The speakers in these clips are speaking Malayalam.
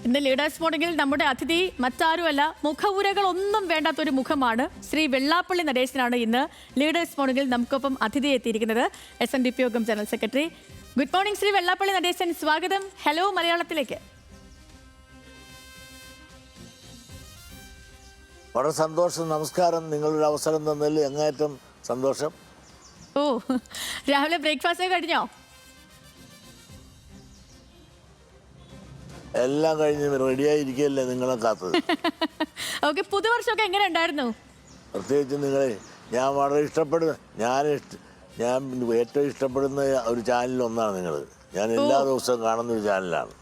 ഇന്ന് ലീഡേഴ്സ് മോർണിംഗിൽ നമ്മുടെ അതിഥി മറ്റാരുമല്ല, മുഖവുരകളൊന്നും വേണ്ടാത്തൊരു മുഖമാണ്. ശ്രീ വെള്ളാപ്പള്ളി നടേശനാണ് ഇന്ന് ലീഡേഴ്സ് മോർണിംഗിൽ നമുക്കൊപ്പം അതിഥി എത്തിയിരിക്കുന്നത്. SNDP യോഗം general secretary. Good morning Shri Vellappally Natesan, സ്വാഗതം ഹലോ മലയാളത്തിലേക്ക്. വളരെ സന്തോഷം, നമസ്കാരം. നിങ്ങളൊരു അവസരം തന്നതിൽ അങ്ങേയറ്റം സന്തോഷം. ഓ, രാവിലെ ബ്രേക്ക്ഫാസ്റ്റ് കഴിഞ്ഞോ? എല്ലാം കഴിഞ്ഞ് റെഡിയായിരിക്കുകയല്ലേ നിങ്ങളെ കാത്തത്. ഓക്കെ, പുതുവർഷമൊക്കെ എങ്ങനെ ഉണ്ടായിരുന്നു? പ്രത്യേകിച്ച് നിങ്ങളെ ഞാൻ വളരെ ഇഷ്ടപ്പെടുന്ന ഞാൻ ഏറ്റവും ഇഷ്ടപ്പെടുന്ന ഒരു ചാനലിൽ ഒന്നാണ് നിങ്ങൾ. ഞാൻ എല്ലാ ദിവസവും കാണുന്ന ഒരു ചാനലാണ്.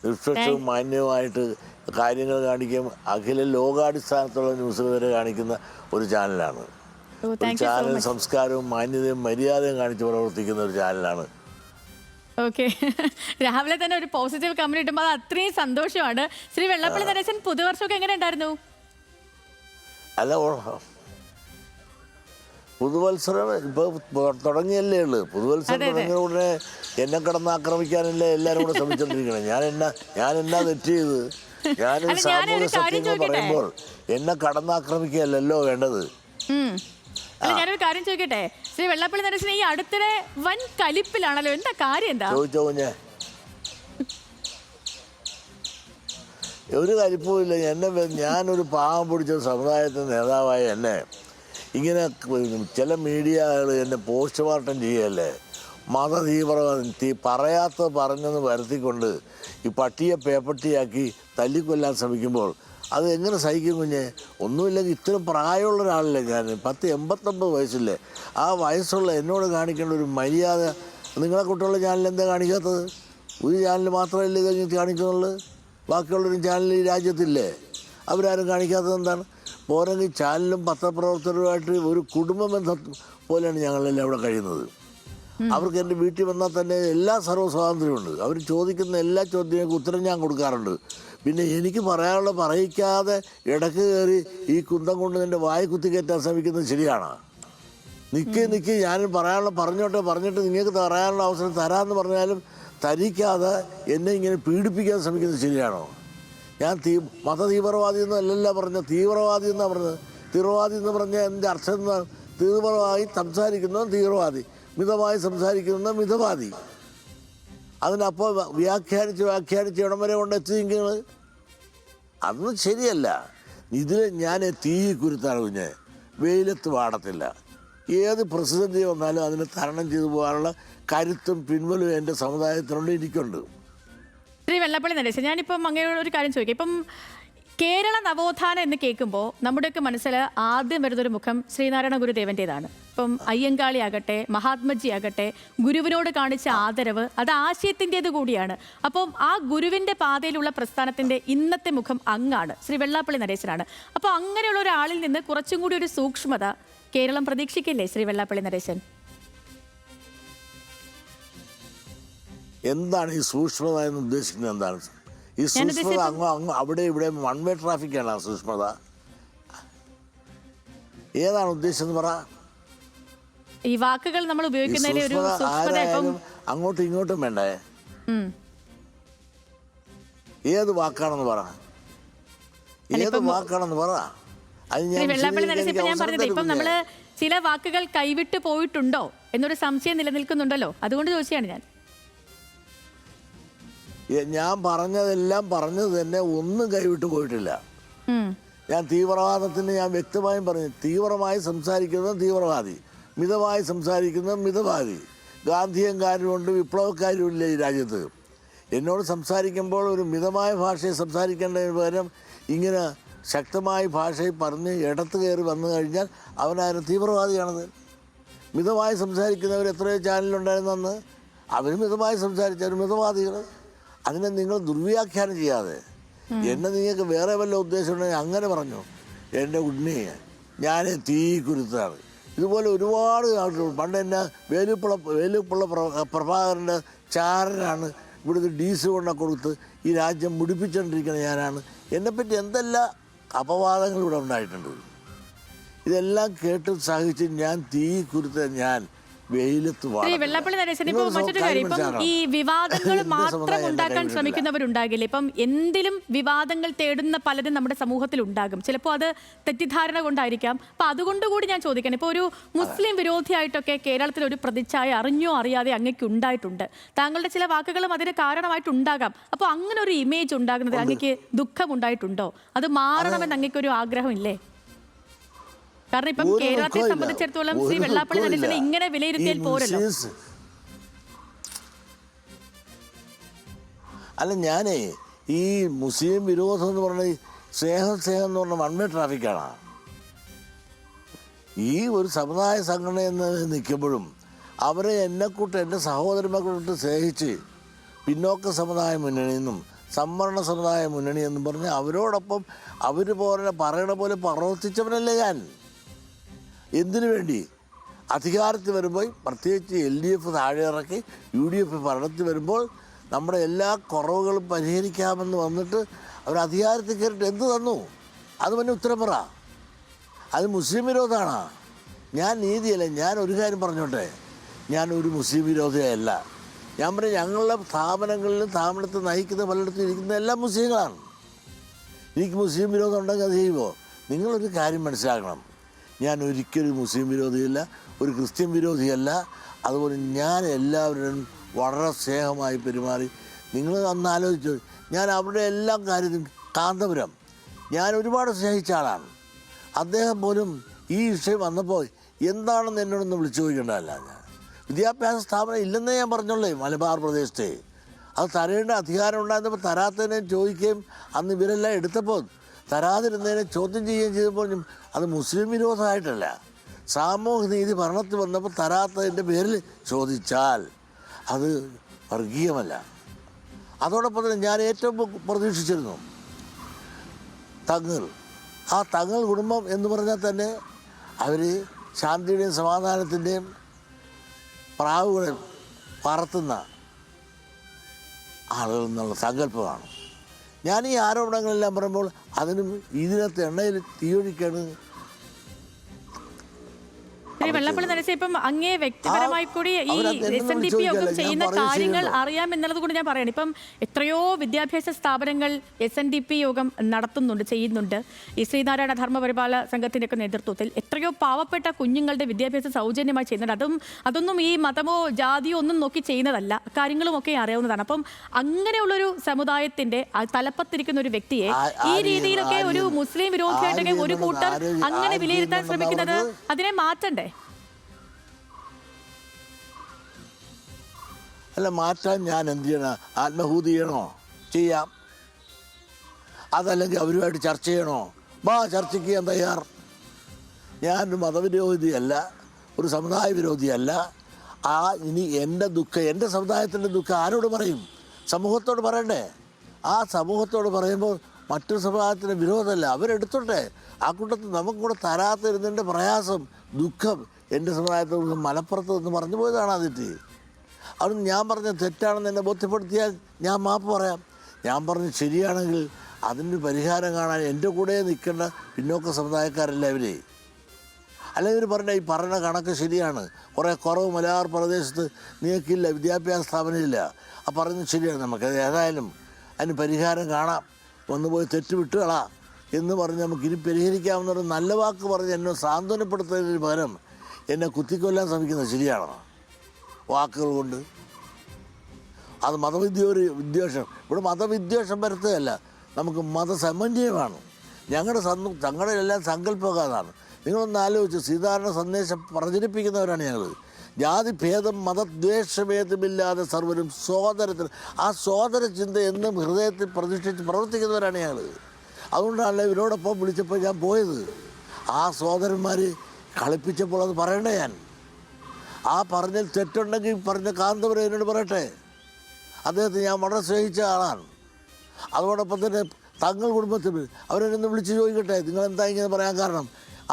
നിഷ്പക്ഷവും മാന്യവുമായിട്ട് കാര്യങ്ങൾ കാണിക്കുകയും അഖില ലോകാടിസ്ഥാനത്തുള്ള ന്യൂസ് വരെ കാണിക്കുന്ന ഒരു ചാനലാണ്. ഒരു ചാനൽ സംസ്കാരവും മാന്യതയും മര്യാദയും കാണിച്ച് പ്രവർത്തിക്കുന്ന ഒരു ചാനലാണ്. ഓക്കെ, രാവിലെ തന്നെ ഒരു പോസിറ്റീവ് കമന്റ് കിട്ടുമ്പോൾ അത് അത്രയും സന്തോഷമാണ്. ശ്രീ വെള്ളാപ്പള്ളി നടേശൻ, പുതുവർഷമൊക്കെ എങ്ങനെ ഉണ്ടായിരുന്നു? അല്ല, പുതുവത്സരം ഇപ്പൊ തുടങ്ങിയല്ലേ ഉള്ളു. പുതുവത്സരം തുടങ്ങിയ ഉടനെ എന്നെ കിടന്ന് ആക്രമിക്കാനല്ലേ എല്ലാവരും കൂടെ ശ്രമിച്ചോണ്ടിരിക്കണേ. ഞാൻ എന്നാ തെറ്റ് ചെയ്ത്? ഞാനൊരു സാമൂഹ്യ സത്യങ്ങൾ പറയുമ്പോൾ എന്നെ കടന്നാക്രമിക്കുകയല്ലോ വേണ്ടത്. ഞാനൊരു കാര്യം ചോദിക്കട്ടെ, ശ്രീ വെള്ളാപ്പള്ളി നടേശൻ ഈ അടുത്തിടെ വൻ കലിപ്പിലാണല്ലോ, എന്താ കാര്യം? എന്താ ചോദിച്ചോ കുഞ്ഞെ? ഒരു കലിപ്പും ഇല്ല. ഞാനൊരു പാവം പിടിച്ച സമുദായത്തിൻ്റെ നേതാവായ എന്നെ ഇങ്ങനെ ചില മീഡിയകൾ എന്നെ പോസ്റ്റ്മോർട്ടം ചെയ്യല്ലേ, മതതീവ്രവാദി പറയാത്ത പറഞ്ഞെന്ന് വരുത്തിക്കൊണ്ട് ഈ പട്ടിയെ പേപ്പട്ടിയാക്കി തല്ലിക്കൊല്ലാൻ ശ്രമിക്കുമ്പോൾ അത് എങ്ങനെ സഹിക്കും കുഞ്ഞെ? ഒന്നുമില്ലെങ്കിൽ ഇത്രയും പ്രായമുള്ള ഒരാളല്ലേ ഞാൻ, 89 വയസ്സില്ലേ. ആ വയസ്സുള്ള എന്നോട് കാണിക്കേണ്ട ഒരു മര്യാദ നിങ്ങളെ കുട്ടികളുടെ ചാനൽ എന്താ കാണിക്കാത്തത്? ഒരു ചാനൽ മാത്രമല്ലേ ഇത് കാണിക്കുന്നുള്ളൂ, ബാക്കിയുള്ളൊരു ചാനൽ ഈ രാജ്യത്തില്ലേ? അവരാരും കാണിക്കാത്തത് എന്താണ്? പോരെങ്കിൽ ചാനലും പത്രപ്രവർത്തകരുമായിട്ട് ഒരു കുടുംബ ബന്ധം പോലെയാണ് ഞങ്ങളെല്ലാം ഇവിടെ കഴിയുന്നത്. അവർക്ക് എൻ്റെ വീട്ടിൽ വന്നാൽ തന്നെ എല്ലാ സർവ്വ സ്വാതന്ത്ര്യമുണ്ട്. അവർ ചോദിക്കുന്ന എല്ലാ ചോദ്യങ്ങൾക്കും ഉത്തരം ഞാൻ കൊടുക്കാറുണ്ട്. പിന്നെ എനിക്ക് പറയാനുള്ള പറയിക്കാതെ ഇടയ്ക്ക് കയറി ഈ കുന്തം കൊണ്ട് എൻ്റെ വായി കുത്തിക്കയറ്റാൻ ശ്രമിക്കുന്നത് ശരിയാണോ? നിൽക്കി ഞാൻ പറയാനുള്ള പറഞ്ഞിട്ട് നിങ്ങൾക്ക് പറയാനുള്ള അവസരം തരാമെന്ന് പറഞ്ഞാലും തരിക്കാതെ എന്നെ ഇങ്ങനെ പീഡിപ്പിക്കാൻ ശ്രമിക്കുന്നത് ശരിയാണോ? ഞാൻ മതതീവ്രവാദി എന്നല്ല പറഞ്ഞത്, തീവ്രവാദി എന്നാണ് പറഞ്ഞത്. തീവ്രവാദി എന്ന് പറഞ്ഞാൽ എൻ്റെ അർത്ഥം എന്താണ്? തീവ്രമായി സംസാരിക്കുന്നവൻ തീവ്രവാദി, മിതമായി സംസാരിക്കുന്ന മിതവാദി. അതിനപ്പോൾ വ്യാഖ്യാനിച്ച് ഇടം വരെ കൊണ്ടെത്തിയെങ്കിൽ അതൊന്നും ശരിയല്ല. ഇതിൽ ഞാൻ തീ കുരുത്താണ് കുഞ്ഞ്, വെയിലത്ത് വാടത്തില്ല. ഏത് പ്രതിസന്ധി വന്നാലും അതിനെ തരണം ചെയ്തു പോകാനുള്ള കരുത്തും പിൻവലും എൻ്റെ സമുദായത്തിനുണ്ട്, എനിക്കുണ്ട്. ശ്രീ വെള്ളാപ്പള്ളി നടേശൻ, ഞാനിപ്പം അങ്ങനെയുള്ള ഒരു കാര്യം ചോദിക്കാം. ഇപ്പം കേരള നവോത്ഥാനം എന്ന് കേൾക്കുമ്പോൾ നമ്മുടെയൊക്കെ മനസ്സിൽ ആദ്യം വരുന്നൊരു മുഖം ശ്രീനാരായണ ഗുരുദേവൻ്റേതാണ്. ഇപ്പം അയ്യങ്കാളി ആകട്ടെ, മഹാത്മജി ആകട്ടെ, ഗുരുവിനോട് കാണിച്ച ആദരവ് അത് ആശയത്തിൻ്റേത് കൂടിയാണ്. അപ്പം ആ ഗുരുവിൻ്റെ പാതയിലുള്ള പ്രസ്ഥാനത്തിൻ്റെ ഇന്നത്തെ മുഖം അങ്ങാണ്, ശ്രീ വെള്ളാപ്പള്ളി നടേശനാണ്. അപ്പോൾ അങ്ങനെയുള്ള ഒരാളിൽ നിന്ന് കുറച്ചും കൂടി ഒരു സൂക്ഷ്മത കേരളം പ്രതീക്ഷിക്കില്ലേ ശ്രീ വെള്ളാപ്പള്ളി നടേശൻ? എന്താണ് ഈ സൂക്ഷ്മത എന്ന് ഉദ്ദേശിക്കുന്നത്? എന്താണ് ഈ സൂക്ഷ്മത? അങ്ങ് അവിടെ ഇവിടെ വൺ വേ ട്രാഫിക്കാണ് ആ സൂക്ഷ്മത. ഏതാണ് ഉദ്ദേശിച്ചെന്ന് പറ. ഈ വാക്കുകൾ നമ്മൾ ഉപയോഗിക്കുന്നതിൽ ഒരു സൂക്ഷ്മത അങ്ങോട്ടും ഇങ്ങോട്ടും വേണ്ടേ? ഏത് വാക്കാണെന്ന് പറ, ഏത് വാക്കാണെന്ന് പറ. വെള്ളാപ്പള്ളി നടേശൻ, ഞാൻ പറഞ്ഞത് ഇപ്പം നമ്മള് ചില വാക്കുകൾ കൈവിട്ട് പോയിട്ടുണ്ടോ എന്നൊരു സംശയം നിലനിൽക്കുന്നുണ്ടല്ലോ, അതുകൊണ്ട് ചോദിച്ചാണ് ഞാൻ. ഞാൻ പറഞ്ഞതെല്ലാം പറഞ്ഞത് തന്നെ, ഒന്നും കൈവിട്ട് പോയിട്ടില്ല. ഞാൻ തീവ്രവാദത്തിന് ഞാൻ വ്യക്തമായും പറഞ്ഞു, തീവ്രമായി സംസാരിക്കുന്നത് തീവ്രവാദി, മിതമായി സംസാരിക്കുന്നത് മിതവാദി. ഗാന്ധിയൻകാരുമുണ്ട്, വിപ്ലവക്കാരുമില്ല ഈ രാജ്യത്ത്. എന്നോട് സംസാരിക്കുമ്പോൾ ഒരു മിതമായ ഭാഷയിൽ സംസാരിക്കേണ്ടതിന് പകരം ഇങ്ങനെ ശക്തമായ ഭാഷയിൽ പറഞ്ഞ് ഇടത്ത് കയറി വന്നു കഴിഞ്ഞാൽ അവനാരും തീവ്രവാദിയാണത്. മിതമായി സംസാരിക്കുന്നവർ എത്രയോ ചാനലുണ്ടായിരുന്നെന്ന്, അവർ മിതമായി സംസാരിച്ചവർ മിതവാദികൾ. അതിനെ നിങ്ങൾ ദുർവ്യാഖ്യാനം ചെയ്യാതെ എന്നെ നിങ്ങൾക്ക് വേറെ വല്ല ഉദ്ദേശം ഉണ്ടെങ്കിൽ അങ്ങനെ പറഞ്ഞു. എൻ്റെ ഉണ്ണി ഞാൻ തീ കുരുത്താണ്. ഇതുപോലെ ഒരുപാട് ആളുകൾ പണ്ട് എന്നെ വേലുപ്പുള്ള പ്രഭാകരൻ്റെ ചാരനാണ്, ഇവിടുത്തെ DC കൊണ്ടൊക്കെ കൊടുത്ത് ഈ രാജ്യം മുടിപ്പിച്ചുകൊണ്ടിരിക്കുന്ന ഞാനാണ്. എന്നെപ്പറ്റി എന്തെല്ലാം അപവാദങ്ങൾ ഇവിടെ ഉണ്ടായിട്ടുണ്ട്. ഇതെല്ലാം കേട്ട് സഹിച്ച് ഞാൻ തീ കുരുത്ത വെയിലത്ത് ശ്രീ വെള്ളാപ്പള്ളി നടേശൻ ഇപ്പൊ മറ്റൊരു കാര്യം, ഇപ്പം ഈ വിവാദങ്ങൾ മാത്രം ഉണ്ടാക്കാൻ ശ്രമിക്കുന്നവരുണ്ടാകില്ല. ഇപ്പം എന്തിലും വിവാദങ്ങൾ തേടുന്ന പലരും നമ്മുടെ സമൂഹത്തിൽ ഉണ്ടാകും. ചിലപ്പോൾ അത് തെറ്റിദ്ധാരണ കൊണ്ടായിരിക്കാം. അപ്പൊ അതുകൊണ്ടുകൂടി ഞാൻ ചോദിക്കണം, ഇപ്പോൾ ഒരു മുസ്ലിം വിരോധിയായിട്ടൊക്കെ കേരളത്തിൽ ഒരു പ്രതിച്ഛായ അറിഞ്ഞോ അറിയാതെ അങ്ങേക്ക് ഉണ്ടായിട്ടുണ്ട്. താങ്കളുടെ ചില വാക്കുകളും അതിന് കാരണമായിട്ടുണ്ടാകാം. അപ്പോൾ അങ്ങനെ ഒരു ഇമേജ് ഉണ്ടാകുന്നതിൽ അങ്ങേക്ക് ദുഃഖം ഉണ്ടായിട്ടുണ്ടോ? അത് മാറണമെന്ന് അങ്ങേക്കൊരു ആഗ്രഹമില്ലേ? കാരണം ഇപ്പം കേരളത്തെ സംബന്ധിച്ചിടത്തോളം ശ്രീ വെള്ളാപ്പള്ളി നടേശനെ ഇങ്ങനെ വിലയിരുത്തിയാൽ പോരല്ലോ. അല്ല, ഞാനേ ഈ മുസ്ലിം വിരോധം എന്ന് പറഞ്ഞ സ്നേഹം എന്ന് പറഞ്ഞ വൺ വേ ട്രാഫിക്കാണ്. ഈ ഒരു സമുദായ സംഘടന എന്ന് നിൽക്കുമ്പോഴും അവരെ എന്നെക്കൂട്ട് എൻ്റെ സഹോദരന്മാർക്കൂട്ട് സ്നേഹിച്ച് പിന്നോക്ക സമുദായ മുന്നണിയെന്നും സംവരണ സമുദായ മുന്നണി എന്നും പറഞ്ഞ് അവരോടൊപ്പം അവർ പറയണ പോലെ പ്രവർത്തിച്ചവനല്ലേ ഞാൻ. എന്തിനു വേണ്ടി? അധികാരത്തിൽ വരുമ്പോൾ, പ്രത്യേകിച്ച് LDF താഴെ ഇറക്കി UDF ഭരണത്തിൽ വരുമ്പോൾ നമ്മുടെ എല്ലാ കുറവുകളും പരിഹരിക്കാമെന്ന് വന്നിട്ട് അവർ അധികാരത്തിൽ കയറിയിട്ട് എന്ത് തന്നു? അത് പിന്നെ ഉത്തരം പറ. അത് മുസ്ലിം വിരോധമാണ്. ഞാൻ നീതിയല്ല. ഞാൻ ഒരു കാര്യം പറഞ്ഞോട്ടെ, ഞാൻ ഒരു മുസ്ലിം വിരോധിയല്ല. ഞാൻ പറയും, ഞങ്ങളുടെ സ്ഥാപനങ്ങളിലും സ്ഥാപനത്തിൽ നയിക്കുന്ന പലയിടത്തും ഇരിക്കുന്ന എല്ലാം മുസ്ലിങ്ങളാണ്. എനിക്ക് മുസ്ലിം വിരോധം ഉണ്ടെങ്കിൽ അത് ചെയ്യുമോ? നിങ്ങളൊരു കാര്യം മനസ്സിലാക്കണം, ഞാൻ ഒരിക്കലും മുസ്ലിം വിരോധിയല്ല, ഒരു ക്രിസ്ത്യൻ വിരോധിയല്ല. അതുപോലെ ഞാൻ എല്ലാവരും വളരെ സ്നേഹമായി പെരുമാറി. നിങ്ങൾ അന്ന് ആലോചിച്ചു, ഞാൻ അവരുടെ എല്ലാ കാര്യത്തിലും കാന്തപുരം ഞാൻ ഒരുപാട് സ്നേഹിച്ച ആളാണ്. അദ്ദേഹം പോലും ഈ വിഷയം വന്നപ്പോൾ എന്താണെന്ന് എന്നോടൊന്ന് വിളിച്ചു ചോദിക്കേണ്ടതല്ല. ഞാൻ വിദ്യാഭ്യാസ സ്ഥാപനം ഇല്ലെന്നേ ഞാൻ പറഞ്ഞോളേ. മലബാർ പ്രദേശത്തെ അത് തരേണ്ട അധികാരം ഉണ്ടായിരുന്നപ്പോൾ തരാത്തതിനെ ചോദിക്കുകയും അന്ന് ഇവരെല്ലാം എടുത്തപ്പോൾ തരാതിരുന്നതിനെ ചോദ്യം ചെയ്യുകയും ചെയ്തപ്പോൾ അത് മുസ്ലിം വിരോധമായിട്ടല്ല, സാമൂഹ്യ നീതി ഭരണത്തിൽ വന്നപ്പോൾ തരാത്തതിൻ്റെ പേരിൽ ചോദിച്ചാൽ അത് വർഗീയമല്ല. അതോടൊപ്പം തന്നെ ഞാൻ ഏറ്റവും പ്രതീക്ഷിച്ചിരുന്നു തങ്ങൾ. ആ തങ്ങൾ കുടുംബം എന്ന് പറഞ്ഞാൽ തന്നെ അവർ ശാന്തിയുടെയും സമാധാനത്തിൻ്റെയും പ്രാവുകളെ പറത്തുന്ന ആളുകൾ എന്നുള്ള സങ്കല്പമാണ്. ഞാൻ ഈ ആരോപണങ്ങളെല്ലാം പറയുമ്പോൾ അതിനും ഇതിനകത്ത് എണ്ണയിൽ തീയൊഴിക്കാണ്. വെള്ളാപ്പള്ളി നടേശൻ ഇപ്പം അങ്ങേ വ്യക്തിപരമായി കൂടി ഈ SNDP ഒക്കെ ചെയ്യുന്ന കാര്യങ്ങൾ അറിയാമെന്നുള്ളത് കൂടി ഞാൻ പറയണം. ഇപ്പം എത്രയോ വിദ്യാഭ്യാസ സ്ഥാപനങ്ങൾ SNDP യോഗം നടത്തുന്നുണ്ട്, ചെയ്യുന്നുണ്ട്. ഈ ശ്രീനാരായണ ധർമ്മപരിപാലന സംഘത്തിൻ്റെ ഒക്കെ നേതൃത്വത്തിൽ എത്രയോ പാവപ്പെട്ട കുഞ്ഞുങ്ങളുടെ വിദ്യാഭ്യാസം സൗജന്യമായി ചെയ്യുന്നുണ്ട്. അതൊന്നും ഈ മതമോ ജാതിയോ ഒന്നും നോക്കി ചെയ്യുന്നതല്ല, കാര്യങ്ങളും ഒക്കെ അറിയാവുന്നതാണ്. അപ്പം അങ്ങനെയുള്ളൊരു സമുദായത്തിന്റെ തലപ്പത്തിരിക്കുന്ന ഒരു വ്യക്തിയെ ഈ രീതിയിലൊക്കെ ഒരു മുസ്ലിം വിരോധിയായിട്ടൊക്കെ ഒരു കൂട്ടർ അങ്ങനെ വിലയിരുത്താൻ ശ്രമിക്കുന്നത് അതിനെ മാറ്റണ്ടേ? അല്ല, മാറ്റാൻ ഞാൻ എന്ത് ചെയ്യണം? ആത്മഹൂതി ചെയ്യണോ? ചെയ്യാം. അതല്ലെങ്കിൽ അവരുമായിട്ട് ചർച്ച ചെയ്യണോ? ചർച്ചയ്ക്ക് ഞാൻ തയ്യാർ. ഞാനൊരു മതവിരോധിയല്ല, ഒരു സമുദായ വിരോധിയല്ല. ഇനി എൻ്റെ ദുഃഖം, എൻ്റെ സമുദായത്തിൻ്റെ ദുഃഖം ആരോട് പറയും? സമൂഹത്തോട് പറയണ്ടേ? ആ സമൂഹത്തോട് പറയുമ്പോൾ മറ്റൊരു സമുദായത്തിൻ്റെ വിരോധമല്ല, അവരെടുത്തോട്ടെ. ആ കൂട്ടത്തിൽ നമുക്കും കൂടെ തരാത്തിരുന്നതിൻ്റെ പ്രയാസം, ദുഃഖം എൻ്റെ സമുദായത്തോട് മലപ്പുറത്ത് നിന്ന് പറഞ്ഞു പോയതാണ്. അതിട്ട് അതുകൊണ്ട് ഞാൻ പറഞ്ഞ തെറ്റാണെന്ന് എന്നെ ബോധ്യപ്പെടുത്തിയാൽ ഞാൻ മാപ്പ് പറയാം. ഞാൻ പറഞ്ഞ് ശരിയാണെങ്കിൽ അതിന് പരിഹാരം കാണാൻ എൻ്റെ കൂടെ നിൽക്കേണ്ട പിന്നോക്ക സമുദായക്കാരല്ല ഇവർ. അല്ലെങ്കിൽ ഇവർ പറഞ്ഞ ഈ പറഞ്ഞ കണക്ക് ശരിയാണ്, കുറേ കുറവ് മലബാർ പ്രദേശത്ത് നിങ്ങൾക്കില്ല, വിദ്യാഭ്യാസ സ്ഥാപനമില്ല, ആ പറയുന്നത് ശരിയാണ്. നമുക്കത് ഏതായാലും അതിന് പരിഹാരം കാണാം, ഒന്ന് പോയി തെറ്റ് വിട്ടുകളാ എന്ന് പറഞ്ഞ് നമുക്കിനി പരിഹരിക്കാവുന്നൊരു നല്ല വാക്ക് പറഞ്ഞ് എന്നെ സാന്ത്വനപ്പെടുത്തുന്നതിന് പകരം എന്നെ കുത്തിക്കൊല്ലാൻ ശ്രമിക്കുന്നത് ശരിയാണോ? വാക്കുകൾ കൊണ്ട് അത് വിദ്വേഷം. ഇവിടെ മതവിദ്വേഷം വരുത്തുകയല്ല, നമുക്ക് മതസമന്വയമാണ്. ഞങ്ങളുടെ എല്ലാം സങ്കല്പകാതാണ്. നിങ്ങളൊന്ന് ആലോചിച്ച്, ശ്രീധാരണ സന്ദേശം പ്രചരിപ്പിക്കുന്നവരാണ് ഞങ്ങൾ. ജാതിഭേദം മതദ്വേഷഭേദമില്ലാതെ സർവരും സോദരത്തിൽ, ആ സോദര ചിന്ത എന്നും ഹൃദയത്തിൽ പ്രതിഷ്ഠിച്ച് പ്രവർത്തിക്കുന്നവരാണ് ഞങ്ങൾ. അതുകൊണ്ടാണല്ലോ ഇവരോടൊപ്പം വിളിച്ചപ്പോൾ ഞാൻ പോയത്. ആ സോദരന്മാർ കളിപ്പിച്ചപ്പോൾ അത് പറയണ്ടേ ഞാൻ. ആ പറഞ്ഞതിൽ തെറ്റുണ്ടെങ്കിൽ പറഞ്ഞ കാന്തപുരം എന്നോട് പറയട്ടെ. അദ്ദേഹത്തെ ഞാൻ വളരെ സ്നേഹിച്ച ആളാണ്. അതോടൊപ്പം തന്നെ തങ്ങൾ കുടുംബത്തിൽ അവരെന്നെ വിളിച്ച് ചോദിക്കട്ടെ, നിങ്ങളെന്താ ഇങ്ങനെ പറയാൻ കാരണം?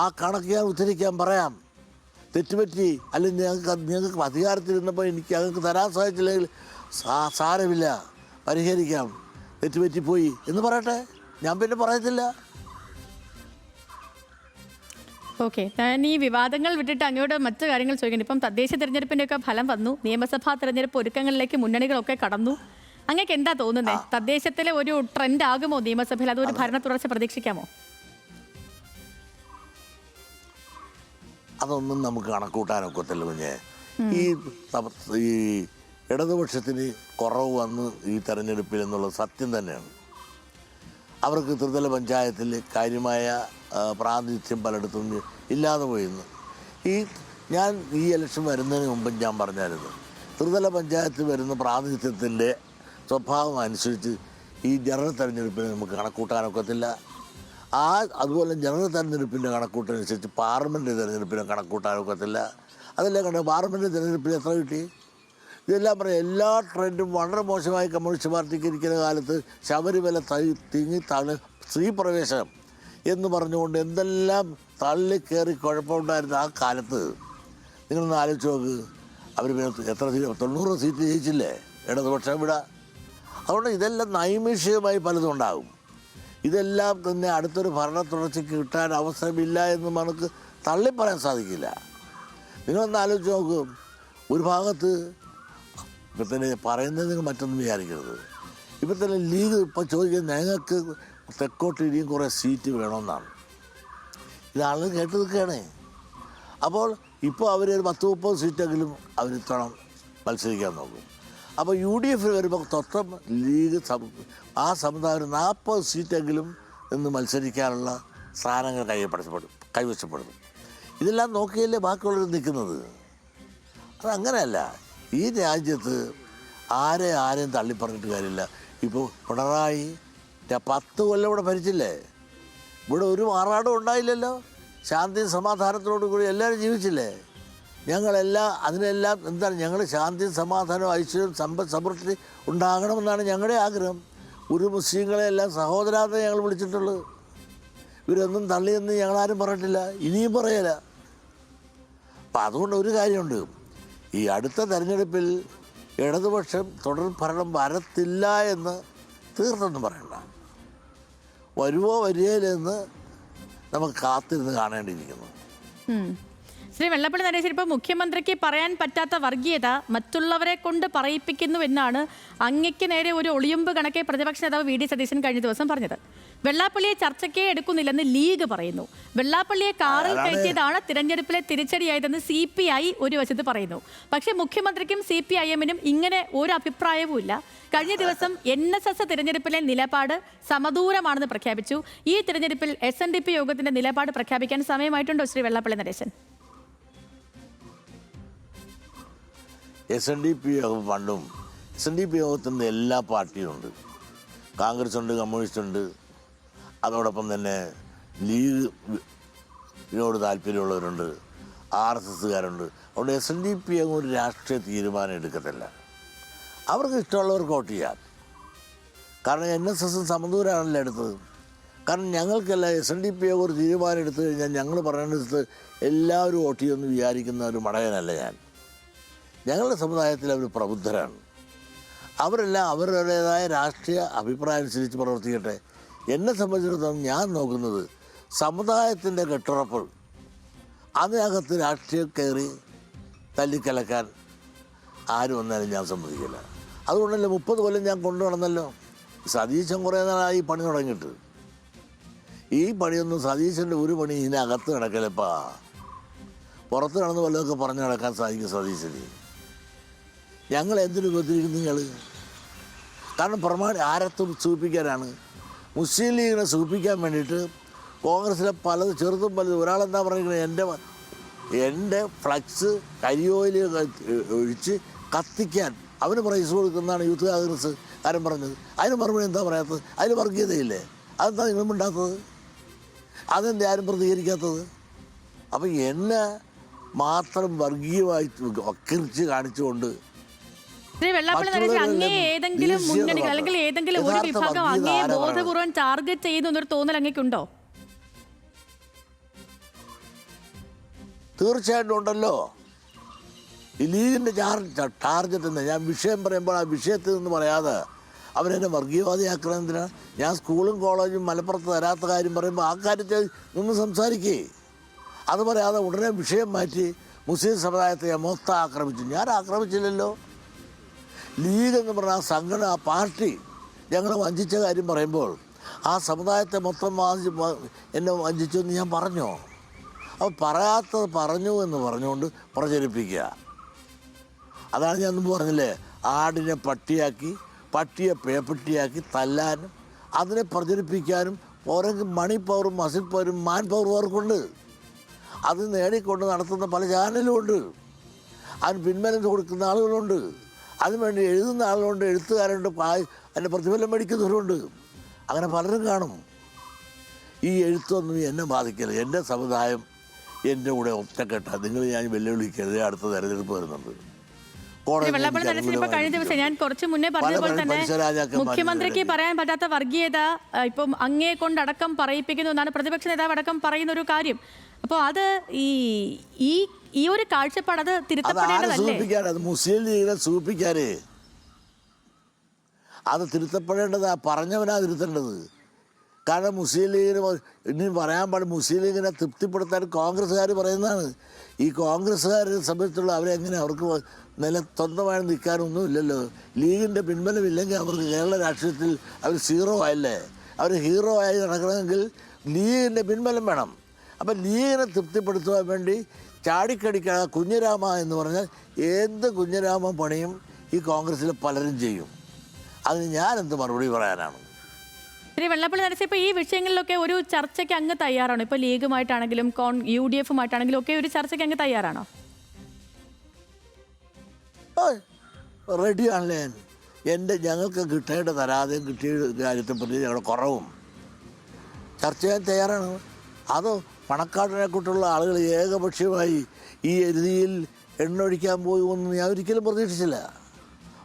ആ കണക്ക് ഞാൻ ഉദ്ധരിക്കാൻ പറയാം. തെറ്റുപറ്റി, അല്ലെങ്കിൽ ഞങ്ങൾക്ക് അധികാരത്തിലിരുന്നപ്പോൾ ഞങ്ങൾക്ക് തരാൻ സാധിച്ചില്ലെങ്കിൽ സാരമില്ല, പരിഹരിക്കാം, തെറ്റുപറ്റിപ്പോയി എന്ന് പറയട്ടെ. ഞാൻ പിന്നെ പറയത്തില്ല. ഓക്കെ, ഞാൻ ഈ വിവാദങ്ങൾ വിട്ടിട്ട് അങ്ങോട്ട് മറ്റു കാര്യങ്ങൾ ചോദിക്കണം. ഇപ്പം തദ്ദേശ തെരഞ്ഞെടുപ്പിൻ്റെയൊക്കെ ഫലം വന്നു, നിയമസഭാ തെരഞ്ഞെടുപ്പ് ഒരുക്കങ്ങളിലേക്ക് മുന്നണികളൊക്കെ കടന്നു. അങ്ങക്ക് എന്താ തോന്നുന്നത്? തദ്ദേശത്തിലെ ഒരു ട്രെൻഡ് ആകുമോ നിയമസഭയിൽ? അതൊരു ഭരണ തുടർച്ച പ്രതീക്ഷിക്കാമോ? അതൊന്നും നമുക്ക് കണക്കൂട്ടാനൊക്കത്തില്ല കുഞ്ഞെ. ഈ ഇടതുപക്ഷത്തിന് കുറവ് വന്ന് ഈ തെരഞ്ഞെടുപ്പിൽ എന്നുള്ളത് സത്യം തന്നെയാണ്. അവർക്ക് ത്രിതല പഞ്ചായത്തിൽ കാര്യമായ പ്രാതിനിധ്യം പലയിടത്തും ഇല്ലാതെ പോയിരുന്നു. ഞാൻ ഈ ഇലക്ഷൻ വരുന്നതിന് മുമ്പ് ഞാൻ പറഞ്ഞായിരുന്നു, ത്രിതല പഞ്ചായത്ത് വരുന്ന പ്രാതിനിധ്യത്തിൻ്റെ സ്വഭാവം അനുസരിച്ച് ഈ ജനറൽ തെരഞ്ഞെടുപ്പിന് നമുക്ക് കണക്കൂട്ടാനൊക്കത്തില്ല. അതുപോലെ ജനറൽ തെരഞ്ഞെടുപ്പിൻ്റെ കണക്കൂട്ടനുസരിച്ച് പാർലമെൻറ്റ് തെരഞ്ഞെടുപ്പിനെ കണക്കൂട്ടാനൊക്കത്തില്ല. അതല്ലേ കണ്ടത്, പാർലമെൻറ്റ് തെരഞ്ഞെടുപ്പിൽ എത്ര കിട്ടി? ഇതെല്ലാം പറയാം. എല്ലാ ട്രെൻഡും വളരെ മോശമായി കമ്മ്യൂണിസ്റ്റ് പാർട്ടിക്ക് ഇരിക്കുന്ന കാലത്ത് ശബരിമല സ്ത്രീ പ്രവേശനം എന്ന് പറഞ്ഞുകൊണ്ട് എന്തെല്ലാം തള്ളിക്കയറി കുഴപ്പമുണ്ടായിരുന്ന ആ കാലത്ത് നിങ്ങളൊന്ന് ആലോചിച്ച് നോക്ക്. അവർ എത്ര 90 സീറ്റ് ജയിച്ചില്ലേ ഇടതുപക്ഷം ഇവിടെ? അതുകൊണ്ട് ഇതെല്ലാം നൈമിഷികമായി പലതും ഉണ്ടാകും. ഇതെല്ലാം തന്നെ അടുത്തൊരു ഭരണ തുടർച്ചയ്ക്ക് കിട്ടാൻ അവസരമില്ല എന്ന് നമുക്ക് തള്ളിപ്പറയാൻ സാധിക്കില്ല. നിങ്ങളൊന്ന് ആലോചിച്ച് നോക്കും. ഒരു ഭാഗത്ത് ഇപ്പം തന്നെ പറയുന്നത് നിങ്ങൾ മറ്റൊന്നും വിചാരിക്കരുത്. ഇപ്പം തന്നെ ലീഗ് ഇപ്പം ചോദിക്കുന്നത് ഞങ്ങൾക്ക് തെക്കോട്ട് ഇനിയും കുറേ സീറ്റ് വേണമെന്നാണ്. ഇത് ആളുകൾ കേട്ട് നിൽക്കുകയാണേ. അപ്പോൾ ഇപ്പോൾ അവർ 10-30 സീറ്റെങ്കിലും അവർ ഇത്തവണ മത്സരിക്കാൻ നോക്കും. അപ്പോൾ UDF വരുമ്പോൾ തൊട്ടം ലീഗ് ആ സമുദായം 40 സീറ്റെങ്കിലും നിന്ന് മത്സരിക്കാനുള്ള സ്ഥാനങ്ങൾ കൈവശപ്പെടുത്തും. ഇതെല്ലാം നോക്കിയല്ലേ ബാക്കിയുള്ളവർ നിൽക്കുന്നത്. അതങ്ങനെയല്ല. ഈ രാജ്യത്ത് ആരെയും തള്ളിപ്പറഞ്ഞിട്ട് കാര്യമില്ല. ഇപ്പോൾ പിണറായി 10 കൊല്ലം ഇവിടെ ഭരിച്ചില്ലേ? ഇവിടെ ഒരു മാറാടും ഉണ്ടായില്ലല്ലോ. ശാന്തി സമാധാനത്തോടു കൂടി എല്ലാവരും ജീവിച്ചില്ലേ? അതിനെല്ലാം എന്താണ് ഞങ്ങൾ ശാന്തി സമാധാനവും ഐശ്വര്യവും സമ്പദ് സമൃദ്ധി ഉണ്ടാകണമെന്നാണ് ഞങ്ങളുടെ ആഗ്രഹം. ഒരു മുസ്ലിങ്ങളെ എല്ലാം സഹോദരാന്ന് ഞങ്ങൾ വിളിച്ചിട്ടുള്ളൂ. ഇവരൊന്നും തള്ളിയെന്ന് ഞങ്ങളാരും പറഞ്ഞിട്ടില്ല, ഇനിയും പറയല. അപ്പം അതുകൊണ്ട് ഒരു കാര്യമുണ്ട്, ഈ അടുത്ത തെരഞ്ഞെടുപ്പിൽ ഇടതുപക്ഷം തുടർ ഭരണം വരത്തില്ല എന്ന് തീർത്തൊന്നും പറയണ്ട. വരുമോ വരികയില്ലെന്ന് നമുക്ക് കാത്തിരുന്ന് കാണേണ്ടിയിരിക്കുന്നു. ശ്രീ വെള്ളാപ്പള്ളി നടേശൻ, ഇപ്പോൾ മുഖ്യമന്ത്രിക്ക് പറയാൻ പറ്റാത്ത വർഗീയത മറ്റുള്ളവരെ കൊണ്ട് പറയിപ്പിക്കുന്നു എന്നാണ് അങ്ങയ്ക്ക് നേരെ ഒരു ഒളിയുമ്പ് കണക്കെ പ്രതിപക്ഷ നേതാവ് VD സതീശൻ കഴിഞ്ഞ ദിവസം പറഞ്ഞത്. വെള്ളാപ്പള്ളിയെ ചർച്ചയ്ക്കേ എടുക്കുന്നില്ലെന്ന് ലീഗ് പറയുന്നു. വെള്ളാപ്പള്ളിയെ കാറിൽ കയറ്റിയതാണ് തിരഞ്ഞെടുപ്പിലെ തിരിച്ചടിയായതെന്ന് CPI ഒരു വശത്ത് പറയുന്നു. പക്ഷേ മുഖ്യമന്ത്രിക്കും CPIM-നും ഇങ്ങനെ ഒരു അഭിപ്രായവും ഇല്ല. കഴിഞ്ഞ ദിവസം NSS തിരഞ്ഞെടുപ്പിലെ നിലപാട് സമദൂരമാണെന്ന് പ്രഖ്യാപിച്ചു. ഈ തിരഞ്ഞെടുപ്പിൽ SNDP യോഗത്തിന്റെ നിലപാട് പ്രഖ്യാപിക്കാൻ സമയമായിട്ടുണ്ടോ ശ്രീ വെള്ളാപ്പള്ളി നടേശൻ? SNDP യോഗം പണ്ടും SNDP യോഗത്തിൻ്റെ എല്ലാ പാർട്ടിയും ഉണ്ട്. കോൺഗ്രസ് ഉണ്ട്, കമ്മ്യൂണിസ്റ്റ് ഉണ്ട്, അതോടൊപ്പം തന്നെ ലീഗിനോട് താല്പര്യമുള്ളവരുണ്ട്, RSSകാരുണ്ട്. അതുകൊണ്ട് SNDP യോഗം ഒരു രാഷ്ട്രീയ തീരുമാനം എടുക്കത്തില്ല. അവർക്ക് ഇഷ്ടമുള്ളവർക്ക് വോട്ട് ചെയ്യാം. കാരണം NSS സമദൂരാണല്ലോ എടുത്തത്. കാരണം ഞങ്ങൾക്കല്ല SNDP യോഗം ഒരു തീരുമാനം എടുത്തു കഴിഞ്ഞാൽ ഞങ്ങൾ പറയേണ്ടത് എല്ലാവരും വോട്ട് ചെയ്യുമെന്ന് വിചാരിക്കുന്ന ഒരു മടയനല്ല ഞാൻ. ഞങ്ങളുടെ സമുദായത്തിൽ അവർ പ്രബുദ്ധരാണ്. അവരെല്ലാം അവരുടേതായ രാഷ്ട്രീയ അഭിപ്രായം അനുസരിച്ച് പ്രവർത്തിക്കട്ടെ. എന്നെ സംബന്ധിച്ചിടത്തോളം ഞാൻ നോക്കുന്നത് സമുദായത്തിൻ്റെ കെട്ടുറപ്പ്, അതിനകത്ത് രാഷ്ട്രീയം കയറി തല്ലിക്കലക്കാൻ ആരും വന്നാലും ഞാൻ സമ്മതിക്കില്ല. അതുകൊണ്ടല്ലേ 30 കൊല്ലം ഞാൻ കൊണ്ടു നടന്നല്ലോ. സതീശൻ കുറേ നാളായി പണി തുടങ്ങിയിട്ട്. ഈ പണിയൊന്നും സതീശൻ്റെ ഒരു പണി ഇതിനകത്ത് നടക്കലപ്പാ. പുറത്ത് നടന്ന് വല്ലതൊക്കെ പറഞ്ഞു നടക്കാൻ സാധിക്കും സതീശന്. ഞങ്ങൾ എന്തിനു ഉപദ്രവിക്കും നിങ്ങൾ? കാരണം ആരത്തും സൂചിപ്പിക്കാനാണ്. മുസ്ലിം ലീഗിനെ സൂചിപ്പിക്കാൻ വേണ്ടിയിട്ട് കോൺഗ്രസിലെ പലത് ചെറുതും വലുതും. ഒരാളെന്താ പറയുന്നത്, എൻ്റെ ഫ്ലക്സ് കരിയോയിൽ ഒഴിച്ച് കത്തിക്കാൻ അവന് പ്രൈസ് കൊടുക്കുന്നതാണ് യൂത്ത് കോൺഗ്രസ് കാരൻ പറഞ്ഞത്. അതിന് മറുപടി എന്താ പറയാത്തത്? അതിന് വർഗീയതയില്ലേ? അതെന്താ നിങ്ങളും ഉണ്ടാത്തത്? അതെന്താ ആരും പ്രതികരിക്കാത്തത്? അപ്പം എന്നെ മാത്രം വർഗീയമായി വക്കരിച്ച് കാണിച്ചുകൊണ്ട് ശ്രീ വെള്ളാപ്പള്ളി നടേശൻ, അങ്ങേ ഏതെങ്കിലും മുന്നണികൾ അല്ലെങ്കിൽ ഏതെങ്കിലും ഒരു വിഭാഗം അങ്ങേ ബോധപൂർവ്വം ടാർഗറ്റ് ചെയ്യുന്ന എന്നൊരു തോന്നൽ അങ്ങേക്കുണ്ടോ? തീർച്ചയായിട്ടും ഉണ്ടല്ലോ. ഈ ലീഗിൻ്റെ ടാർഗറ്റ് തന്നെ. ഞാൻ വിഷയം പറയുമ്പോൾ ആ വിഷയത്തിൽ നിന്ന് പറയാതെ അവരെന്നെ വർഗീയവാദിയാക്കണമെന്തിനാണ്? ഞാൻ സ്കൂളും കോളേജും മലപ്പുറത്ത് തരാത്ത കാര്യം പറയുമ്പോൾ ആ കാര്യത്തിൽ നിന്ന് സംസാരിക്കേ. അത് പറയാതെ ഉടനെ വിഷയം മാറ്റി മുസ്ലിം സമുദായത്തെ മൊത്തം ആക്രമിച്ചു. ഞാൻ ആക്രമിച്ചില്ലല്ലോ. ലീഗ് എന്ന് പറഞ്ഞ ആ സംഘടന, ആ പാർട്ടി ഞങ്ങളെ വഞ്ചിച്ച കാര്യം പറയുമ്പോൾ ആ സമുദായത്തെ മൊത്തം എന്നെ വഞ്ചിച്ചു എന്ന് ഞാൻ പറഞ്ഞോ? അപ്പോൾ പറയാത്തത് പറഞ്ഞു എന്ന് പറഞ്ഞുകൊണ്ട് പ്രചരിപ്പിക്കുക. അതാണ് ഞാൻ മുമ്പ് പറഞ്ഞില്ലേ, ആടിനെ പട്ടിയാക്കി പട്ടിയെ പേപ്പട്ടിയാക്കി തല്ലാനും അതിനെ പ്രചരിപ്പിക്കാനും ഓരോ മണി പവറും മസിൽ പവറും മാൻ പവറും അവർക്കുണ്ട്. അത് നേടിക്കൊണ്ട് നടത്തുന്ന പല ചാനലും ഉണ്ട്. അതിന് പിൻബലം കൊടുക്കുന്ന ആളുകളുണ്ട്. അതിനുവേണ്ടി എഴുതുന്ന ആളുകളുണ്ട്, എഴുത്തുകാരുണ്ട്, അതിൻ്റെ പ്രതിഫലം മേടിക്കുന്നവരുണ്ട്. അങ്ങനെ പലരും കാണും. ഈ എഴുത്തൊന്നും എന്നെ ബാധിക്കില്ല. എൻ്റെ സമുദായം എൻ്റെ കൂടെ ഒറ്റക്കെട്ടാ. നിങ്ങൾ ഞാൻ വെല്ലുവിളിക്കരുത്. അടുത്ത തെരഞ്ഞെടുപ്പ് വരുന്നുണ്ട്. വെള്ളാപ്പള്ളി നടേശൻ ഇപ്പൊ കഴിഞ്ഞ ദിവസം ഞാൻ കുറച്ച് മുന്നേ പറഞ്ഞതുപോലെ തന്നെ മുഖ്യമന്ത്രിക്ക് പറയാൻ പറ്റാത്ത വർഗീയത ഇപ്പം അങ്ങേ കൊണ്ടടക്കം പറയിപ്പിക്കുന്നു എന്നാണ് പ്രതിപക്ഷ നേതാവ് അടക്കം പറയുന്ന ഒരു കാര്യം. അപ്പോൾ അത് ഈ ഒരു കാഴ്ചപ്പാട് അത് തിരുത്തപ്പെടേണ്ടതല്ലേ? അത് മുസ്ലിം ലീഗിനെ സൂചിപ്പിക്കാനേ അത് തിരുത്തപ്പെടേണ്ടതാ. പറഞ്ഞവനാ തിരുത്തേണ്ടത്. കാരണം മുസ്ലിം ലീഗിന് ഇനി പറയാൻ പാടില്ല. മുസ്ലിം ലീഗിനെ തൃപ്തിപ്പെടുത്താൻ കോൺഗ്രസ്സുകാർ പറയുന്നതാണ്. ഈ കോൺഗ്രസ്സുകാരെ സംബന്ധിച്ചുള്ള അവരെങ്ങനെ അവർക്ക് സ്വന്തമായി നിൽക്കാനൊന്നും ഇല്ലല്ലോ. ലീഗിൻ്റെ പിൻബലമില്ലെങ്കിൽ അവർക്ക് കേരള രാഷ്ട്രീയത്തിൽ അവർ സീറോ ആയല്ലേ. അവർ ഹീറോ ആയി നടക്കണമെങ്കിൽ ലീഗിൻ്റെ പിൻബലം വേണം. അപ്പം ലീഗിനെ തൃപ്തിപ്പെടുത്തുവാൻ വേണ്ടി ചാടിക്കടിക്കാതെ കുഞ്ഞിരാമ എന്ന് പറഞ്ഞാൽ എന്ത് കുഞ്ഞിരാമ പണിയും ഈ കോൺഗ്രസ്സിൽ പലരും ചെയ്യും. അതിന് ഞാൻ എന്ത് മറുപടി പറയാനാണ്? ശ്രീ വെള്ളാപ്പള്ളി നടേശൻ ഇപ്പോൾ ഈ വിഷയങ്ങളിലൊക്കെ ഒരു ചർച്ചയ്ക്ക് അങ്ങ് തയ്യാറാണോ? ഇപ്പോൾ ലീഗുമായിട്ടാണെങ്കിലും UDF-ഉമായിട്ടാണെങ്കിലും ഒക്കെ ഒരു ചർച്ചയ്ക്ക് അങ്ങ് തയ്യാറാണോ? റെഡിയാണല്ലേ ഞാൻ. ഞങ്ങൾക്ക് കിട്ടേണ്ട തരാതെയും കിട്ടിയ കാര്യത്തെ പറ്റി ഞങ്ങളുടെ കുറവും ചർച്ച ചെയ്യാൻ തയ്യാറാണ്. അത് പണക്കാട്ടിനെ കൂട്ടുള്ള ആളുകൾ ഏകപക്ഷീയമായി ഈ എരുതിയിൽ എണ്ണൊഴിക്കാൻ പോയി ഒന്നും ഞാൻ ഒരിക്കലും പ്രതീക്ഷിച്ചില്ല.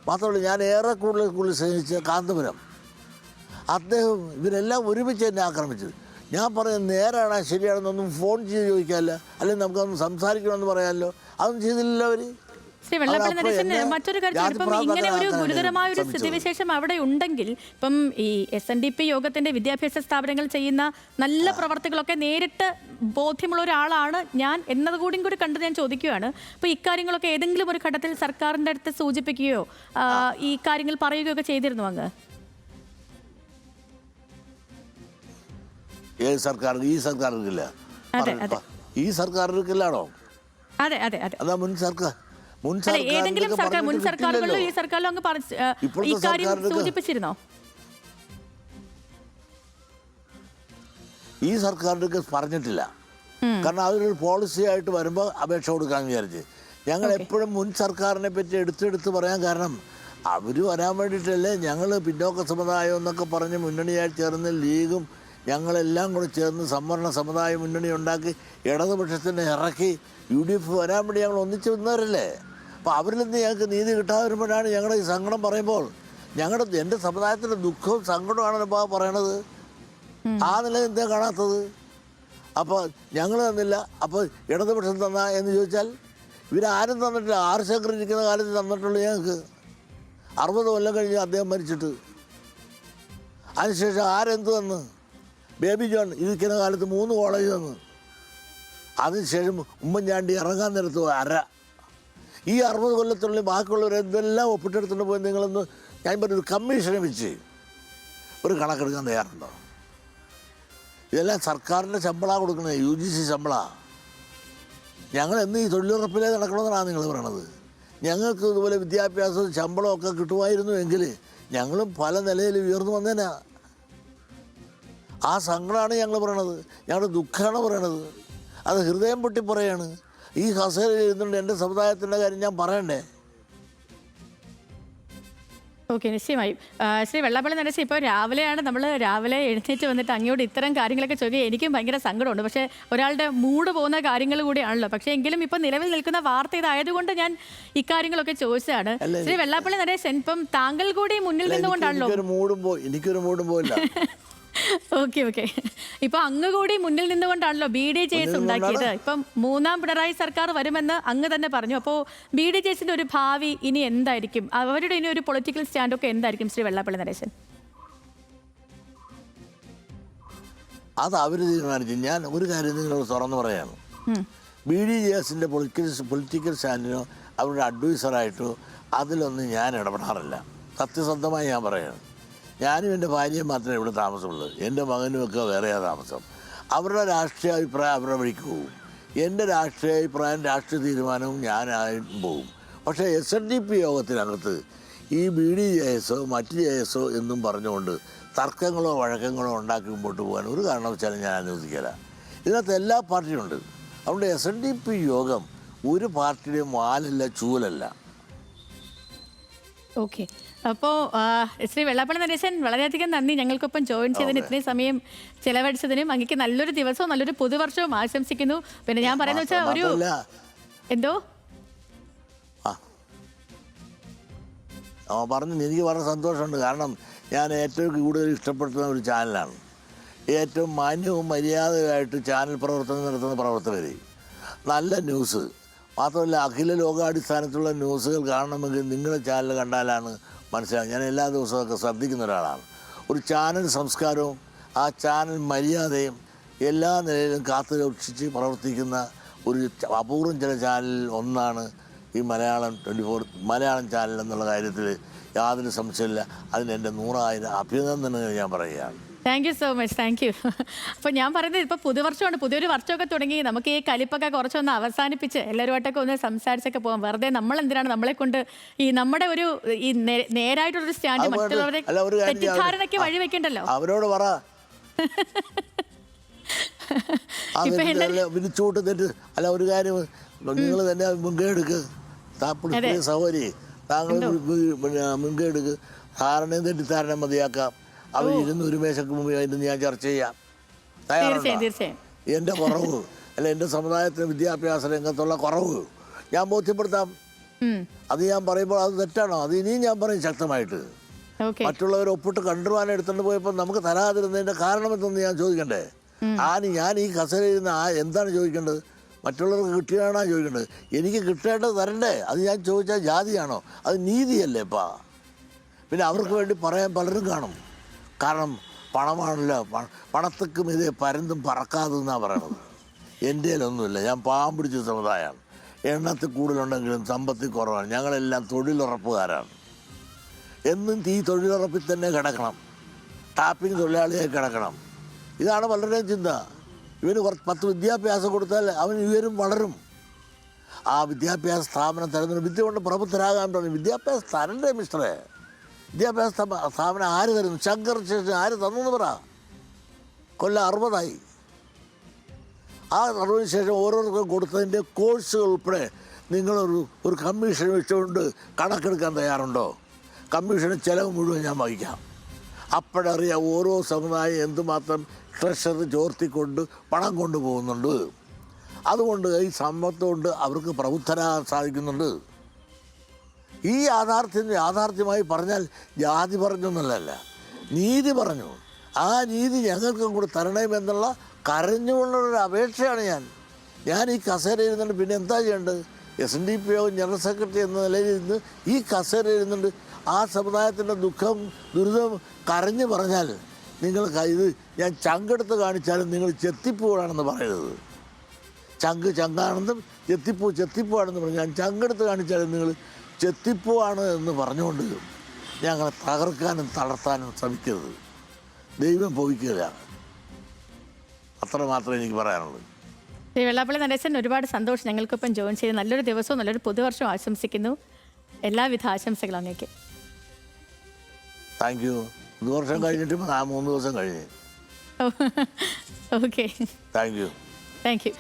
മാത്രമല്ല, ഞാൻ ഏറെ കൂടുതൽ സ്നേഹിച്ച കാന്തപുരം അദ്ദേഹം ഇവരെല്ലാം ഒരുമിച്ച് എന്നെ ആക്രമിച്ചത്. ഞാൻ പറയുന്നത് നേരാണോ ശരിയാണെന്നൊന്നും ഫോൺ ചെയ്ത് ചോദിക്കാമല്ല, അല്ലെങ്കിൽ നമുക്കൊന്ന് സംസാരിക്കണമെന്ന് പറയാമല്ലോ. അതൊന്നും ചെയ്തില്ലല്ലോ അവർ. ശ്രീ വെള്ളാപ്പള്ളി നടേശൻ മറ്റൊരു കാര്യം, ഇപ്പം ഇങ്ങനെ ഒരു ഗുരുതരമായ ഒരു സ്ഥിതിവിശേഷം അവിടെ ഉണ്ടെങ്കിൽ ഇപ്പം ഈ SNDP യോഗത്തിന്റെ വിദ്യാഭ്യാസ സ്ഥാപനങ്ങൾ ചെയ്യുന്ന നല്ല പ്രവർത്തികളൊക്കെ നേരിട്ട് ബോധ്യമുള്ള ഒരാളാണ് ഞാൻ എന്നതുകൂടി കണ്ട് ഞാൻ ചോദിക്കുകയാണ്. അപ്പോൾ ഇക്കാര്യങ്ങളൊക്കെ ഏതെങ്കിലും ഒരു ഘട്ടത്തിൽ സർക്കാരിൻ്റെ അടുത്ത് സൂചിപ്പിക്കുകയോ ഈ കാര്യങ്ങൾ പറയുകയോ ഒക്കെ ചെയ്തിരുന്നു അങ്ങ്? ഏത് സർക്കാർ? ഈ സർക്കാരില്ല. ഈ സർക്കാരിലാണോ? അതെ അതെ അതെ. അതാ മുൻ സർക്കാർ. ഏതെങ്കിലും സർക്കാർ, മുൻ സർക്കാരുകളിലോ ഈ സർക്കാരിലോ അങ്ങ് ഈ കാര്യം സൂചിപ്പിച്ചിരുന്നോ? ഈ സർക്കാരിനൊക്കെ പറഞ്ഞിട്ടില്ല. കാരണം അതൊരു പോളിസി ആയിട്ട് വരുമ്പോൾ അപേക്ഷ കൊടുക്കാമെന്ന് വിചാരിച്ച് ഞങ്ങൾ എപ്പോഴും മുൻ സർക്കാരിനെ പറ്റി എടുത്തെടുത്ത് പറയാൻ കാരണം അവർ വരാൻ വേണ്ടിയിട്ടല്ലേ. ഞങ്ങൾ പിന്നോക്ക സമുദായം എന്നൊക്കെ പറഞ്ഞ് മുന്നണിയായി ചേർന്ന് ലീഗും ഞങ്ങളെല്ലാം കൂടെ ചേർന്ന് സംവരണ സമുദായ മുന്നണി ഉണ്ടാക്കി ഇടതുപക്ഷത്തിനെ ഇറക്കി UDF വരാൻ വേണ്ടി ഞങ്ങൾ ഒന്നിച്ച് നിന്നവരല്ലേ. അപ്പോൾ അവരിൽ നിന്ന് ഞങ്ങൾക്ക് നീതി കിട്ടാതെ വരുമ്പോഴാണ് ഞങ്ങളുടെ ഈ സങ്കടം പറയുമ്പോൾ എൻ്റെ സമുദായത്തിൻ്റെ ദുഃഖവും സങ്കടമാണ് ഇപ്പോൾ പറയണത്. ആ നില എന്താ കാണാത്തത്? അപ്പോൾ ഞങ്ങൾ തന്നില്ല, അപ്പോൾ ഇടതുപക്ഷം തന്നാ എന്ന് ചോദിച്ചാൽ ഇവരാരും തന്നിട്ടില്ല. ശങ്കർ ഇരിക്കുന്ന കാലത്ത് തന്നിട്ടുള്ളൂ ഞങ്ങൾക്ക്. 60 കൊല്ലം കഴിഞ്ഞ് അദ്ദേഹം മരിച്ചിട്ട്. അതിനുശേഷം ആരെന്ത് തന്ന്? ബേബി ജോൺ ഇരിക്കുന്ന കാലത്ത് 3 കോളേജ് തന്നു. അതിനുശേഷം ഉമ്മൻചാണ്ടി ഇറങ്ങാൻ നേരത്ത് അര. ഈ 60 കൊല്ലത്തുള്ളിൽ ബാക്കിയുള്ളവരെന്തെല്ലാം ഒപ്പിട്ടെടുത്തുകൊണ്ട് പോയി നിങ്ങളൊന്ന് ഞാൻ പറഞ്ഞൊരു കമ്മീഷനെ വെച്ച് ഒരു കണക്കെടുക്കാൻ തയ്യാറുണ്ടോ? ഇതെല്ലാം സർക്കാരിൻ്റെ ശമ്പളമാണ് കൊടുക്കുന്നത്, UGC ശമ്പളമാണ്. ഞങ്ങൾ എന്ന് ഈ തൊഴിലുറപ്പിലേ നടക്കണമെന്നാണ് നിങ്ങൾ പറയണത്. ഞങ്ങൾക്ക് ഇതുപോലെ വിദ്യാഭ്യാസവും ശമ്പളമൊക്കെ കിട്ടുമായിരുന്നു എങ്കിൽ ഞങ്ങളും പല നിലയിൽ ഉയർന്നു വന്നേനാ. ആ സങ്കടമാണ് ഞങ്ങൾ പറയണത്, ഞങ്ങളുടെ ദുഃഖമാണ് പറയണത്. അത് ഹൃദയം പൊട്ടി പറയാണ്. ഈ കസേരയിൽ ഇരുന്നുകൊണ്ട് എൻ്റെ സമുദായത്തിൻ്റെ കാര്യം ഞാൻ പറയണ്ടേ? ഓക്കെ, നിശ്ചയമായും. ശ്രീ വെള്ളാപ്പള്ളി നടേശൻ, ഇപ്പോൾ രാവിലെ എഴുന്നേറ്റ് വന്നിട്ട് അങ്ങോട്ട് ഇത്തരം കാര്യങ്ങളൊക്കെ ചോദിക്കുക എനിക്കും ഭയങ്കര സങ്കടമുണ്ട്. പക്ഷേ ഒരാളുടെ മൂഡ് പോകുന്ന കാര്യങ്ങൾ കൂടിയാണല്ലോ. പക്ഷേ എങ്കിലും ഇപ്പം നിലവിൽ നിൽക്കുന്ന വാർത്ത ഇതായതുകൊണ്ട് ഞാൻ ഇക്കാര്യങ്ങളൊക്കെ ചോദിച്ചതാണ്. ശ്രീ വെള്ളാപ്പള്ളി നടേശൻ, ഇപ്പം താങ്കൾ കൂടി മുന്നിൽ നിന്നുകൊണ്ടാണല്ലോ. എനിക്കൊരു മൂടും പോയില്ല. ഓക്കെ. ഇപ്പൊ അങ്ങ് കൂടി മുന്നിൽ നിന്നുകൊണ്ടാണല്ലോ BDJS ഉണ്ടാക്കിയത്. ഇപ്പം 3ാം പിണറായി സർക്കാർ വരുമെന്ന് അങ്ങ് തന്നെ പറഞ്ഞു. അപ്പോൾ BDJSന്റെ ഒരു ഭാവി ഇനി എന്തായിരിക്കും? അവരുടെ ഇനി ഒരു പൊളിറ്റിക്കൽ സ്റ്റാൻഡൊക്കെ എന്തായിരിക്കും ശ്രീ വെള്ളാപ്പള്ളി നടേശൻ? അത് അവർ തീരുമാനിച്ചു. ഞാൻ ഒരു കാര്യം നിങ്ങളോട് തുറന്നു പറയാണ്. BDJSന്റെ പൊളിറ്റിക്കൽ സ്റ്റാൻഡിനോ അവരുടെ അഡ്വൈസറായിട്ടോ അതിലൊന്നും ഞാൻ ഇടപെടാറില്ല. സത്യസന്ധമായി ഞാൻ പറയുന്നത്. ഞാനും എൻ്റെ ഭാര്യയും മാത്രമേ ഇവിടെ താമസമുള്ളൂ. എൻ്റെ മകനുമൊക്കെ വേറെയാ താമസം. അവരുടെ രാഷ്ട്രീയ അഭിപ്രായം അവരുടെ വഴിക്ക് പോകും. എൻ്റെ രാഷ്ട്രീയ അഭിപ്രായം രാഷ്ട്രീയ തീരുമാനവും ഞാനായും പോകും. പക്ഷേ SNDP യോഗത്തിനകത്ത് ഈ BDJSO മറ്റ് JSO എന്നും പറഞ്ഞുകൊണ്ട് തർക്കങ്ങളോ വഴക്കങ്ങളോ ഉണ്ടാക്കി മുമ്പോട്ട് പോകാൻ ഒരു കാരണവശാലും ഞാൻ അനുവദിക്കില്ല. ഇതിനകത്ത് എല്ലാ പാർട്ടിയും ഉണ്ട്. അതുകൊണ്ട് SNDP യോഗം ഒരു പാർട്ടിയുടെയും വാലല്ല ചൂലല്ല. ഓക്കെ, അപ്പോൾ ശ്രീ വെള്ളാപ്പള്ളി നടേശൻ വളരെയധികം നന്ദി ഞങ്ങൾക്കൊപ്പം ജോയിൻ ചെയ്തതിന്, ഇത്രയും സമയം ചെലവഴിച്ചതിനും. അങ്ങേക്ക് നല്ലൊരു ദിവസവും നല്ലൊരു പുതുവർഷവും ആശംസിക്കുന്നു. പിന്നെ ഞാൻ പറയുന്നത് വെച്ചാൽ ഒരു എന്തോ പറഞ്ഞു, എനിക്ക് വളരെ സന്തോഷമുണ്ട്. കാരണം ഞാൻ ഏറ്റവും കൂടുതൽ ഇഷ്ടപ്പെടുന്ന ഒരു ചാനലാണ്. ഏറ്റവും മാന്യവും മര്യാദയായിട്ട് ചാനൽ പ്രവർത്തനം നടത്തുന്ന പ്രവർത്തകർ, നല്ല ന്യൂസ് മാത്രമല്ല അഖില ലോകാടിസ്ഥാനത്തുള്ള ന്യൂസുകൾ കാണണമെങ്കിൽ നിങ്ങളുടെ ചാനൽ കണ്ടാലാണ് മനസ്സിലാകും. ഞാൻ എല്ലാ ദിവസവും ശ്രദ്ധിക്കുന്ന ഒരാളാണ്. ഒരു ചാനൽ സംസ്കാരവും ആ ചാനൽ മര്യാദയും എല്ലാ നിലയിലും കാത്തു രക്ഷിച്ച് പ്രവർത്തിക്കുന്ന ഒരു അപൂർവം ചില ചാനലിൽ ഒന്നാണ് ഈ മലയാളം 24 മലയാളം ചാനൽ എന്നുള്ള കാര്യത്തിൽ യാതൊരു സംശയമില്ല. അതിന് എൻ്റെ 100,000 അഭിനന്ദനങ്ങൾ ഞാൻ പറയുകയാണ്. Thank you so much, thank you. അപ്പോൾ ഞാൻ പറയുന്നത് ഇപ്പോൾ പുതുവർഷമാണ്, പുതിയൊരു വർഷമൊക്കെ തുടങ്ങി. നമുക്ക് ഈ കലിപ്പൊക്കെ കുറച്ചൊന്ന് അവസാനിപ്പിച്ച് എല്ലാവരുമായിട്ടൊക്കെ ഒന്ന് സംസാരിച്ചൊക്കെ പോകാം. വെറുതെ നമ്മളെന്തിനാണ് നമ്മളെ കൊണ്ട് ഈ നമ്മുടെ ഒരു ഈ നേരായിട്ടുള്ളൊരു സ്റ്റാൻഡ് മറ്റുള്ളവരെ തെറ്റിദ്ധാരണയ്ക്ക് വഴി വെക്കണ്ടല്ലോ. അവരോട് പറ വിളിച്ചോട്ട് തെറ്റ് അല്ല. ഒരു കാര്യം നിങ്ങൾ തന്നെ മുൻകൈ എടുക്ക്. സഹോദരി താങ്കൾ മുൻകൈ എടുക്ക്. ധാരണയും തെറ്റിദ്ധാരണ മതിയാക്കാം. അവർ ഇരുന്ന് ഒരു മേശക്ക് മുമ്പിൽ അതിന് ഞാൻ ചർച്ച ചെയ്യാം. തയ്യാറുണ്ടോ? എൻ്റെ കുറവ് അല്ല എൻ്റെ സമുദായത്തിന് വിദ്യാഭ്യാസ രംഗത്തുള്ള കുറവ് ഞാൻ ബോധ്യപ്പെടുത്താം. അത് ഞാൻ പറയുമ്പോൾ അത് തെറ്റാണോ? അത് ഇനിയും ഞാൻ പറയും ശക്തമായിട്ട്. മറ്റുള്ളവർ ഒപ്പിട്ട് കണ്ടുപോകാൻ എടുത്തുകൊണ്ട് പോയപ്പോൾ നമുക്ക് തരാതിരുന്നതിൻ്റെ കാരണം എന്തെന്ന് ഞാൻ ചോദിക്കണ്ടേ? ഞാൻ ഈ കസേരയിൽ നിന്ന് എന്താണ് ചോദിക്കേണ്ടത്? മറ്റുള്ളവർക്ക് കിട്ടിയാണോ ചോദിക്കേണ്ടത്? എനിക്ക് കിട്ടേണ്ടത് തരണ്ടേ? അത് ഞാൻ ചോദിച്ചാൽ ജാതിയാണോ? അത് നീതിയല്ലേ ഇപ്പാ? പിന്നെ അവർക്ക് വേണ്ടി പറയാൻ പലരും കാണും. കാരണം പണമാണല്ലോ, പണത്തിക്കും ഇതേ പരന്തും പറക്കാതെന്നാണ് പറയണത്. എൻ്റെ കയ്യിലൊന്നുമില്ല. ഞാൻ പാവം പിടിച്ച സമുദായമാണ്. എണ്ണത്തിൽ കൂടുതലുണ്ടെങ്കിലും സമ്പത്തിൽ കുറവാണ്. ഞങ്ങളെല്ലാം തൊഴിലുറപ്പുകാരാണ്. എന്നും ഈ തൊഴിലുറപ്പിൽ തന്നെ കിടക്കണം. ടാപ്പിംഗ് തൊഴിലാളിയായി കിടക്കണം. ഇതാണ് പലരുടെയും ചിന്ത. ഇവന് 10 വിദ്യാഭ്യാസം കൊടുത്താൽ അവൻ ഇവരും വളരും. ആ വിദ്യാഭ്യാസ സ്ഥാപനം തരുന്ന വിദ്യ കൊണ്ട് പ്രബുദ്ധരാകാൻ തുടങ്ങി. വിദ്യാഭ്യാസം തരണ്ടേ മിസ്റ്ററെ? വിദ്യാഭ്യാസ സ്ഥാപനം ആര് തരുന്നു? ശങ്കർ ശേഷം ആര് തന്നു പറ? കൊല്ലം 60 ആ 60 ശേഷം ഓരോരുത്തർക്കും കൊടുത്തതിൻ്റെ കോഴ്സുകൾ ഉൾപ്പെടെ നിങ്ങളൊരു കമ്മീഷൻ വെച്ചുകൊണ്ട് കണക്കെടുക്കാൻ തയ്യാറുണ്ടോ? കമ്മീഷന് ചിലവ് മുഴുവൻ ഞാൻ വഹിക്കാം. അപ്പോഴറിയാം ഓരോ സമുദായം എന്തുമാത്രം ട്രഷറി ചോർത്തിക്കൊണ്ട് പണം കൊണ്ടുപോകുന്നുണ്ട്. അതുകൊണ്ട് ഈ സമ്പത്ത് കൊണ്ട് അവർക്ക് പ്രബുദ്ധരാകാൻ സാധിക്കുന്നുണ്ട്. ഈ യാഥാർത്ഥ്യമായി പറഞ്ഞാൽ ജാതി പറഞ്ഞൊന്നുമല്ല, നീതി പറഞ്ഞു. ആ നീതി ഞങ്ങൾക്കും കൂടെ തരണമെന്നുള്ള കരഞ്ഞുകൊണ്ടുള്ളൊരു അപേക്ഷയാണ് ഞാൻ ഈ കസേര ഇരുന്നുണ്ട്. പിന്നെ എന്താ ചെയ്യേണ്ടത്? SNDP ജനറൽ സെക്രട്ടറി എന്ന നിലയിൽ ഇരുന്ന് ഈ കസേര ഇരുന്നുണ്ട് ആ സമുദായത്തിൻ്റെ ദുഃഖം ദുരിതം കരഞ്ഞു പറഞ്ഞാൽ ഇത് ഞാൻ ചങ്കെടുത്ത് കാണിച്ചാലും നിങ്ങൾ ചെത്തിപ്പൂവാണെന്ന് പറയരുത്. ചങ്കാണെന്നും ചെത്തിപ്പൂവാണെന്ന് പറഞ്ഞു ഞാൻ ചങ്കെടുത്ത് കാണിച്ചാലും നിങ്ങൾ ചെത്തിപ്പൂവാണ് എന്ന് പറഞ്ഞുകൊണ്ട് ഞങ്ങളെ തകർക്കാനും തളർത്താനും ശ്രമിക്കരുത്. ദൈവം പോയിക്കില്ല. അത്ര മാത്രമേ എനിക്ക് പറയാനുള്ളൂ. ശ്രീ വെള്ളാപ്പള്ളി നടേശൻ, ഒരുപാട് സന്തോഷം ഞങ്ങൾക്കൊപ്പം ജോയിൻ ചെയ്ത്. നല്ലൊരു ദിവസവും നല്ലൊരു പുതുവർഷവും ആശംസിക്കുന്നു. എല്ലാവിധ ആശംസകളും അങ്ങേക്ക്. Thank you. 1 വർഷം കഴിഞ്ഞിട്ട് 3 ദിവസം കഴിഞ്ഞ്. Okay, thank you. Thank you.